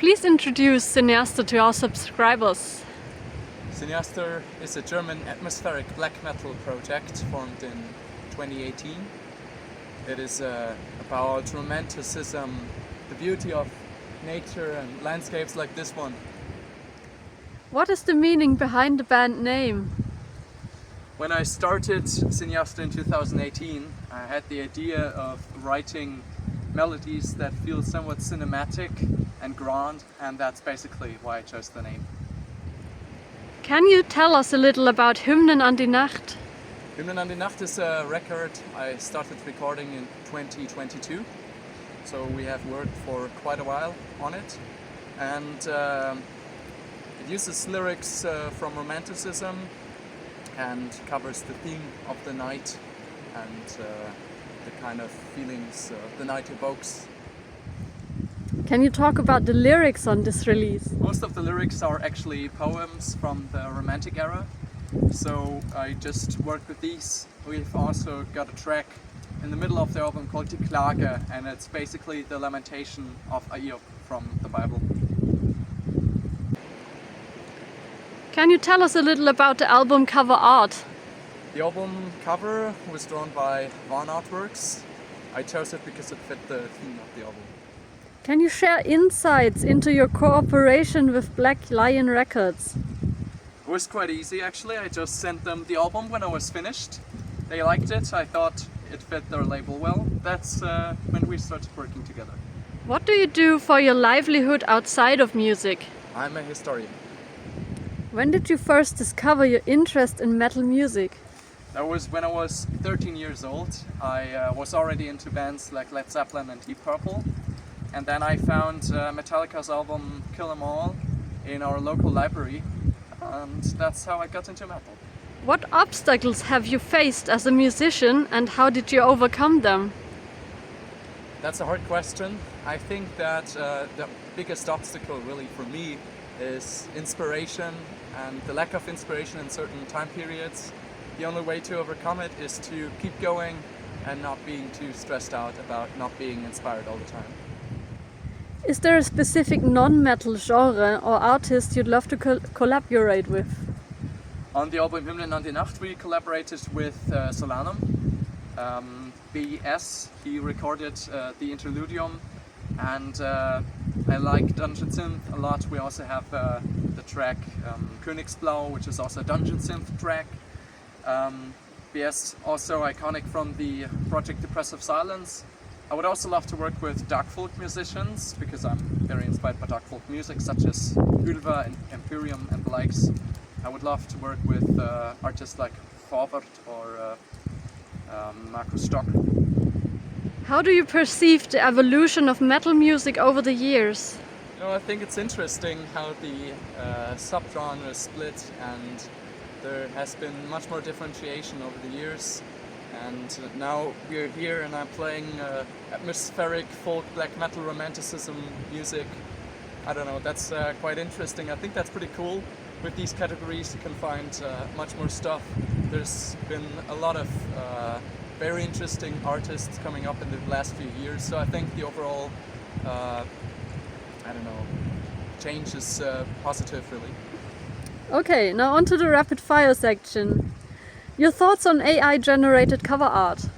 please introduce Cineastre to our subscribers? Cineastre is a German atmospheric black metal project formed in 2018. It is about romanticism, the beauty of nature and landscapes like this one. What is the meaning behind the band name? When I started Cineastre in 2018, I had the idea of writing melodies that feel somewhat cinematic and grand, and that's basically why I chose the name. Can you tell us a little about Hymn an die Nacht? Hymn an die Nacht is a record I started recording in 2022, so we have worked for quite a while on it, and it uses lyrics from romanticism and covers the theme of the night and the kind of feelings the night evokes. Can you talk about the lyrics on this release? Most of the lyrics are actually poems from the Romantic era, so I just worked with these. We've also got a track in the middle of the album called Die Klage, and it's basically the lamentation of Ayub from the Bible. Can you tell us a little about the album cover art? The album cover was drawn by Van Artworks. I chose it because it fit the theme of the album. Can you share insights into your cooperation with Black Lion Records? It was quite easy actually. I just sent them the album when I was finished. They liked it. I thought it fit their label well. That's when we started working together. What do you do for your livelihood outside of music? I'm a historian. When did you first discover your interest in metal music? That was when I was 13 years old. I was already into bands like Led Zeppelin and Deep Purple. And then I found Metallica's album Kill 'Em All in our local library. And that's how I got into metal. What obstacles have you faced as a musician and how did you overcome them? That's a hard question. I think that the biggest obstacle really for me is inspiration and the lack of inspiration in certain time periods. The only way to overcome it is to keep going and not being too stressed out about not being inspired all the time. Is there a specific non-metal genre or artist you'd love to collaborate with? On the album Hymn an die Nacht we collaborated with Solanum. BS, he recorded the interludium, and I like Dungeon Synth a lot. We also have the track Königsblau, which is also a Dungeon Synth track. BS also iconic from the project Depressive Silence. I would also love to work with dark folk musicians because I'm very inspired by dark folk music such as Ylva and Imperium and the likes. I would love to work with artists like Forward or Markus Stock. How do you perceive the evolution of metal music over the years? You know, I think it's interesting how the subgenres split, and there has been much more differentiation over the years. And now we're here and I'm playing atmospheric folk black metal romanticism music. I don't know, that's quite interesting. I think that's pretty cool. With these categories you can find much more stuff. There's been a lot of very interesting artists coming up in the last few years, so I think the overall, change is positive really. Okay, now on to the rapid fire section. Your thoughts on AI generated cover art?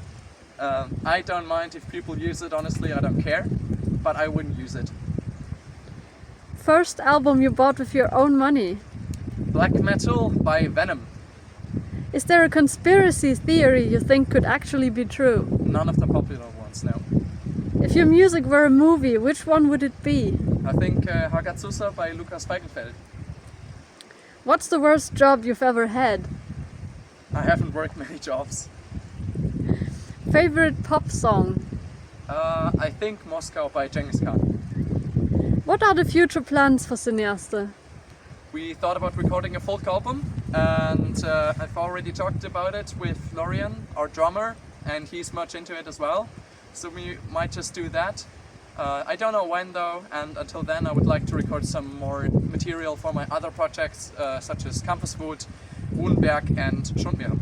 I don't mind if people use it, honestly I don't care, but I wouldn't use it. First album you bought with your own money? Black Metal by Venom. Is there a conspiracy theory you think could actually be true? None of the popular ones, no. If your music were a movie, which one would it be? I think Hagazusa by Lukas Feigenfeld. What's the worst job you've ever had? I haven't worked many jobs. Favorite pop song? I think Moscow by Genghis Khan. What are the future plans for Cineastre? We thought about recording a folk album, and I've already talked about it with Florian, our drummer, and he's much into it as well. So we might just do that. I don't know when though, and until then I would like to record some more material for my other projects such as Campuswood, Wohnberg and Schundmeer.